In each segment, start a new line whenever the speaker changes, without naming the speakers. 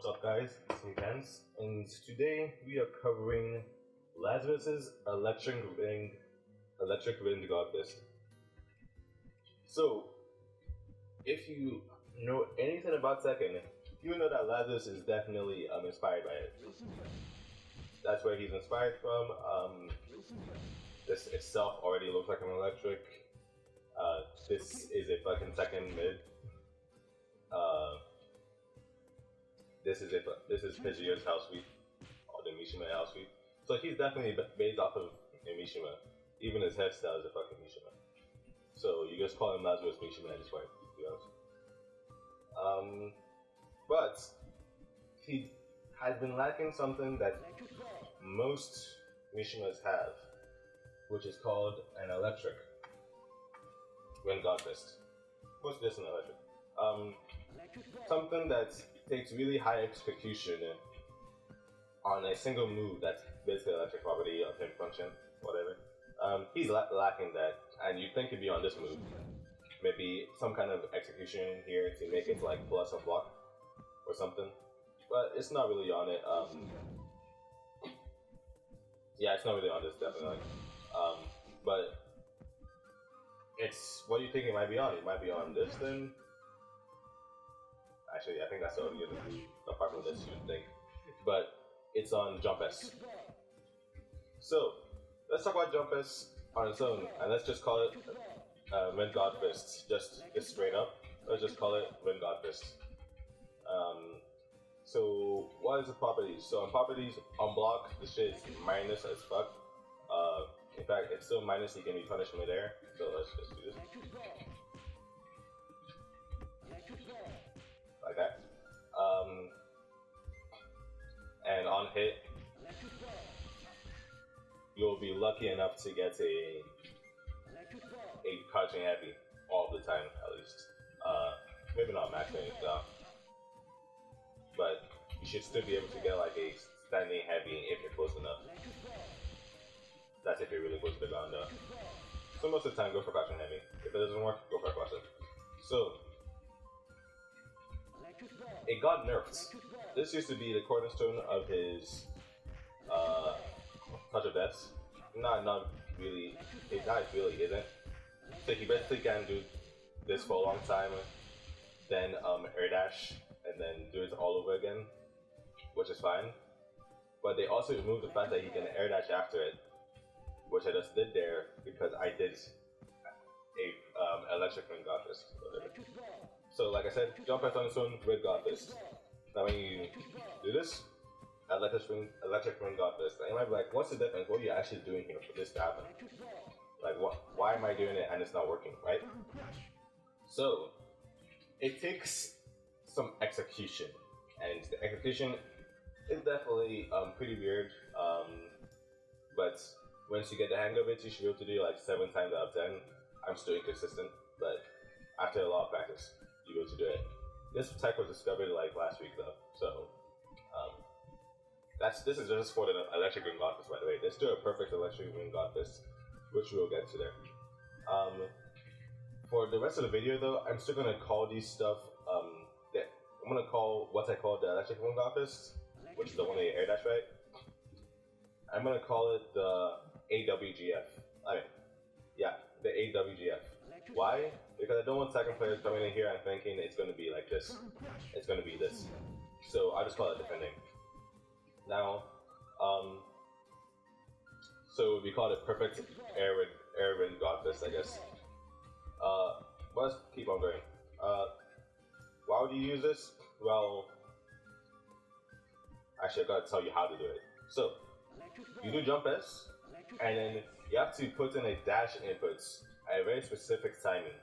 What's up, guys? It's me, Vance, and today we are covering Lazarus's electric wind goddess. So, if you know anything about Tekken, you know that Lazarus is definitely inspired by it. That's where he's inspired from. This itself already looks like an electric. This is a fucking second mid. This is Pidgeot's house sweep, or the Mishima house sweep. So he's definitely based off of Mishima. Even his hairstyle is a fucking Mishima. So you just call him Lazarus Mishima at this point, to be honest. But he has been lacking something that most Mishimas have, which is called an electric wind god fist. What's this an electric? Something that takes really high execution on a single move that's basically electric property of him function, whatever. He's lacking that, and you'd think he'd be on this move. Maybe some kind of execution here to make it like plus a block or something. But it's not really on it. Yeah, it's not really on this, definitely. But it's what you think it might be on. It might be on this then. Actually, I think that's the only other move apart from this you would think. But it's on Jump S. So let's talk about Jump S on its own, and let's just call it Wind God Fist. Just straight up. Let's just call it Wind God Fist. So what is the properties? So on properties, on block, this shit is minus as fuck. In fact, it's still minus, he can be punished midair. So let's just do this. Like that. And on hit, you'll be lucky enough to get a crouching heavy all the time, at least. Maybe not maxing it down, but you should still be able to get like a standing heavy if you're close enough. That's if you're really close to the ground though. So most of the time, go for crouching heavy. If it doesn't work, go for crouching. So it got nerfed. This used to be the cornerstone of his touch of deaths. Not really. It not really isn't. So he basically can do this for a long time, then air dash, and then do it all over again, which is fine. But they also removed the fact that he can air dash after it, which I just did there because I did a electric wind god fist. So like I said, Jump S on its own, wind god fist. Now when you do this, electric wind god fist, and you might be like, what's the difference? What are you actually doing here for this to happen? Like why am I doing it and it's not working, right? So it takes some execution, and the execution is definitely pretty weird. But once you get the hang of it, you should be able to do like 7 times out of 10. I'm still inconsistent, but after a lot of practice, you go to do it. This tech was discovered like last week though, so this is just for the electric wind god fist, by the way. There's still a perfect electric wind god fist, which we'll get to there. For the rest of the video though, I'm still gonna call these stuff. I'm gonna call what I call the electric wind god fist, which is the one that you air dash, right? I'm gonna call it the AWGF. The AWGF. Why? Because I don't want second players coming in here and thinking it's gonna be like this. It's gonna be this. So I just call it defending. Now, so we call it perfect air wind god fist, I guess. But let's keep on going. Why would you use this? Well, actually I gotta tell you how to do it. So, you do Jump S, and then you have to put in a dash inputs at a very specific timing.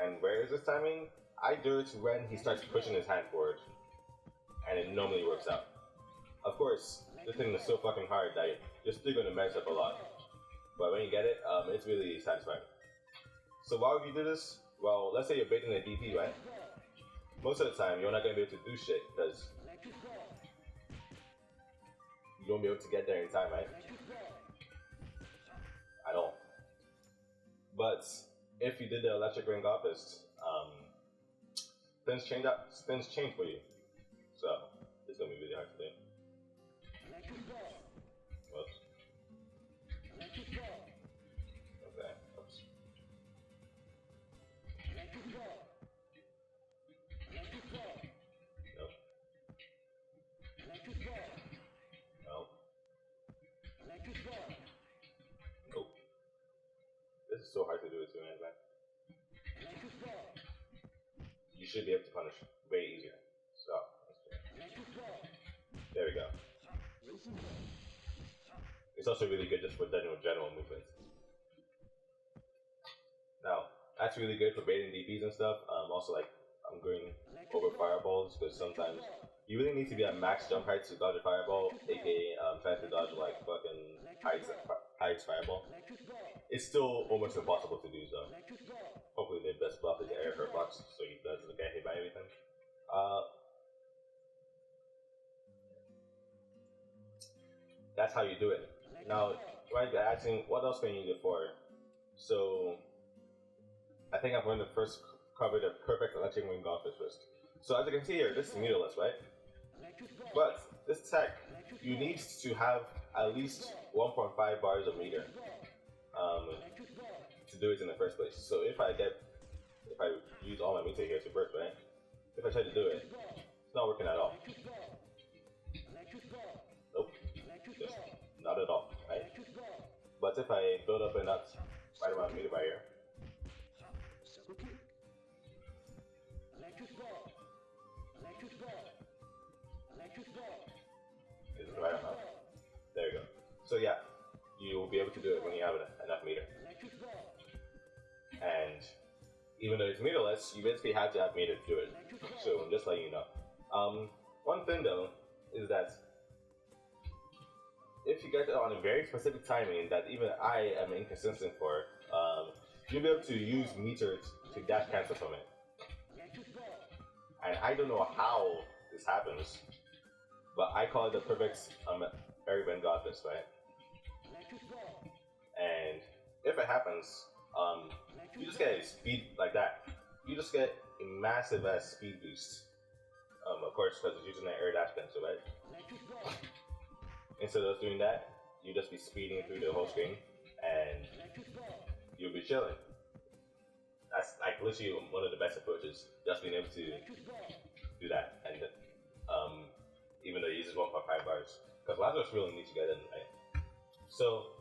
And where is this timing? I do it when he starts pushing his hand forward, and it normally works out. Of course, this thing is so fucking hard that you're still gonna mess up a lot. But when you get it, it's really satisfying. So why would you do this? Well, let's say you're baiting a DP, right? Most of the time, you're not gonna be able to do shit because you won't be able to get there in time, right? At all. But if you did the electric wind god fist, things change for you. So It's gonna be really hard to do. Whoops. Okay. Oops. Nope. Nope. Nope. This is so hard to do with 2 hands, man. You should be able to punish way easier. So, there we go. It's also really good just for general movement. Now, that's really good for baiting DPs and stuff. Also, like, I'm going over fireballs because sometimes you really need to be at max jump height to dodge a fireball, aka trying to dodge like fucking heights fireball. It's still almost impossible to do so. Hopefully the best buff is the air hurt box so he doesn't get hit by everything. That's how you do it. Now, right, you're asking what else can you use it for? So, I think I'm going to first cover the perfect electric wing gauntlet first. So as you can see here, this is meterless, right? But this tech, you need to have at least 1.5 bars of meter to do it in the first place. So if I use all my meter here to burst, right? If I try to do it, it's not working at all. Nope, just not at all, right? But if I build up enough right around meter by here, is it right enough? There you go. So yeah, you will be able to do it when you have enough meter. And even though it's meterless, you basically have to have meter to do it. So just letting you know. One thing though is that if you get it on a very specific timing that even I am inconsistent for, you'll be able to use meter to dash cancel from it. And I don't know how this happens, but I call it the perfect Air Bend got this, right? And if it happens, you just get a speed like that. You just get a massive ass speed boost. Of course, because it's using an air dash pencil, right? Instead of doing that, you just be speeding through the whole screen, and you'll be chilling. That's like literally one of the best approaches, just being able to do that. And even though it uses 1.5 bars, because Lazarus really needs to get in, right? So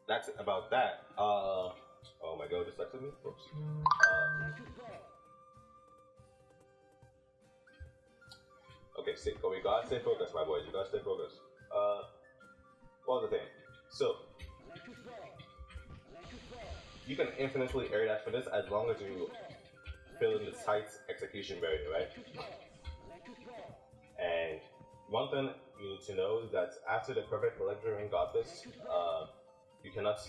that's about that. Oh my god, just texted me. Oops. Okay, we gotta stay focused, my boys. You gotta stay focused. What was the thing? So you can infinitely air dash for this as long as you fill in the tight execution barrier, right? And one thing you need to know is that after the perfect electric ring got this, you cannot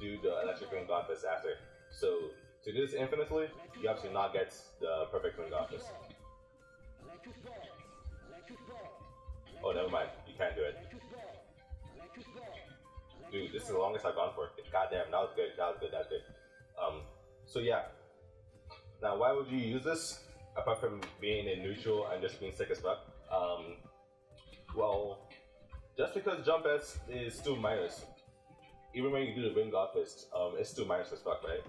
do the electric ring got this after. So to do this infinitely, you have to not get the perfect ring got this. Oh, never mind. You can't do it. Dude, this is the longest I've gone for. Goddamn, that was good. That was good. That's good. So yeah. Now, why would you use this apart from being in neutral and just being sick as fuck? Well, just because jump S is still minus, even when you do the wing god fist, it's still minus as fuck, right?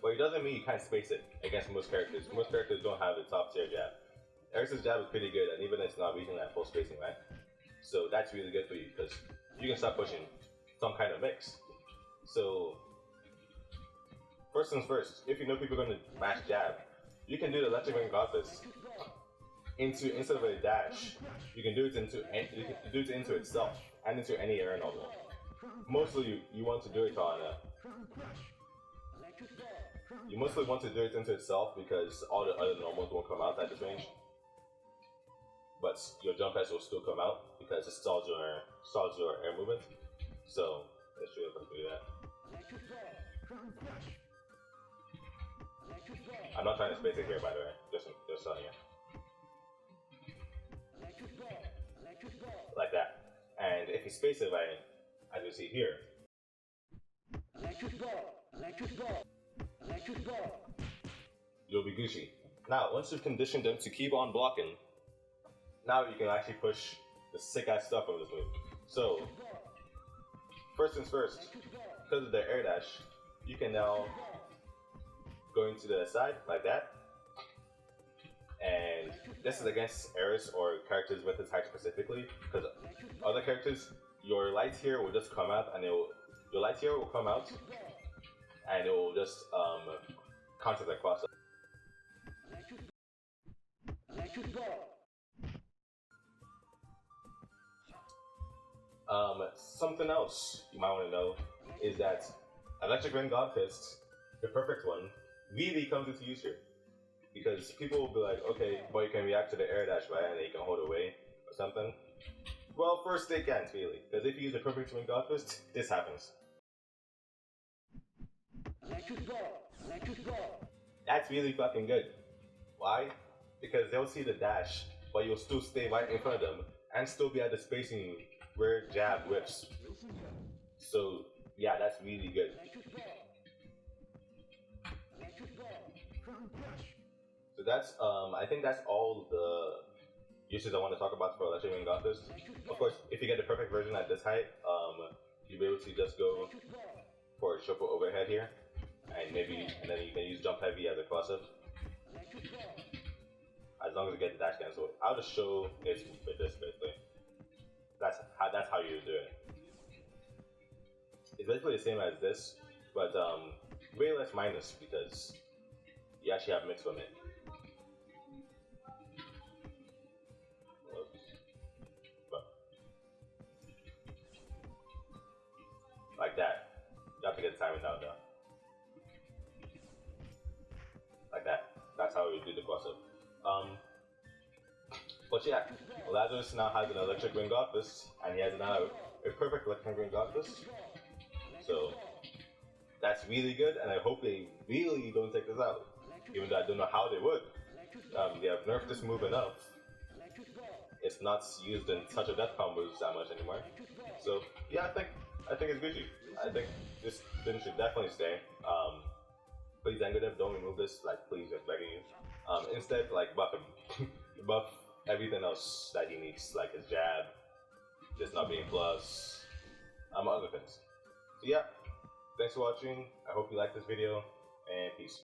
But it doesn't mean you can't space it against most characters. Most characters don't have the top tier jab. Eric's jab is pretty good, and even it's not reaching that full spacing, right? So that's really good for you because you can start pushing some kind of mix. So first things first, if you know people are going to mash jab, you can do the electric wing god fist instead of a dash. You can do it into itself and into any air normal. Mostly you want to do it on you mostly want to do it into itself because all the other normals won't come out at this range. But your jump S will still come out because it stalls your air movement. So let's see if I can do that. I'm not trying to space it here, by the way. Just yeah. Like that. And if you space it by, as you see here, you'll be Gucci. Now, once you've conditioned them to keep on blocking, now you can actually push the sick ass stuff from this move. So, first things first, because of the air dash, you can now go into the side like that. And this is against Eris or characters with his height specifically, because other characters, your light here will just come out and your light here will come out and it will just counter the cross. Something else you might want to know is that Electric Ring God Fist, the perfect one, really comes into use here. Because people will be like, okay, well, you can react to the air dash, right? And then you can hold away or something. Well, first they can't really. Because if you use the perfect Ring God Fist, this happens. That's really fucking good. Why? Because they'll see the dash, but you'll still stay right in front of them and still be at the spacing where jab whips. So yeah, that's really good. So that's I think that's all the uses I want to talk about for Electric Ring God Fist. Of course, if you get the perfect version at this height, you'll be able to just go for a triple overhead here, and then you can use jump heavy as a cross-up. As long as you get the dash cancel. I'll just show it with this basically. That's how you do it. It's basically the same as this, but way less minus because you actually have mix from it. Like that. You have to get the timing down though. Like that. That's how we do the cross-up. But yeah, Lazarus now has an Electric Ring God Fist, and he has now a perfect Electric Ring God Fist. So that's really good, and I hope they really don't take this out. Even though I don't know how they would. They have nerfed this move enough. It's not used in touch or death combos that much anymore. So yeah, I think it's Gucci. I think this thing should definitely stay. Please, Angodev, don't remove this. Like, please, I'm begging you. Instead, like, buff him. Buff everything else that he needs, like his jab, just not being plus, other things. So yeah, thanks for watching. I hope you liked this video, and peace.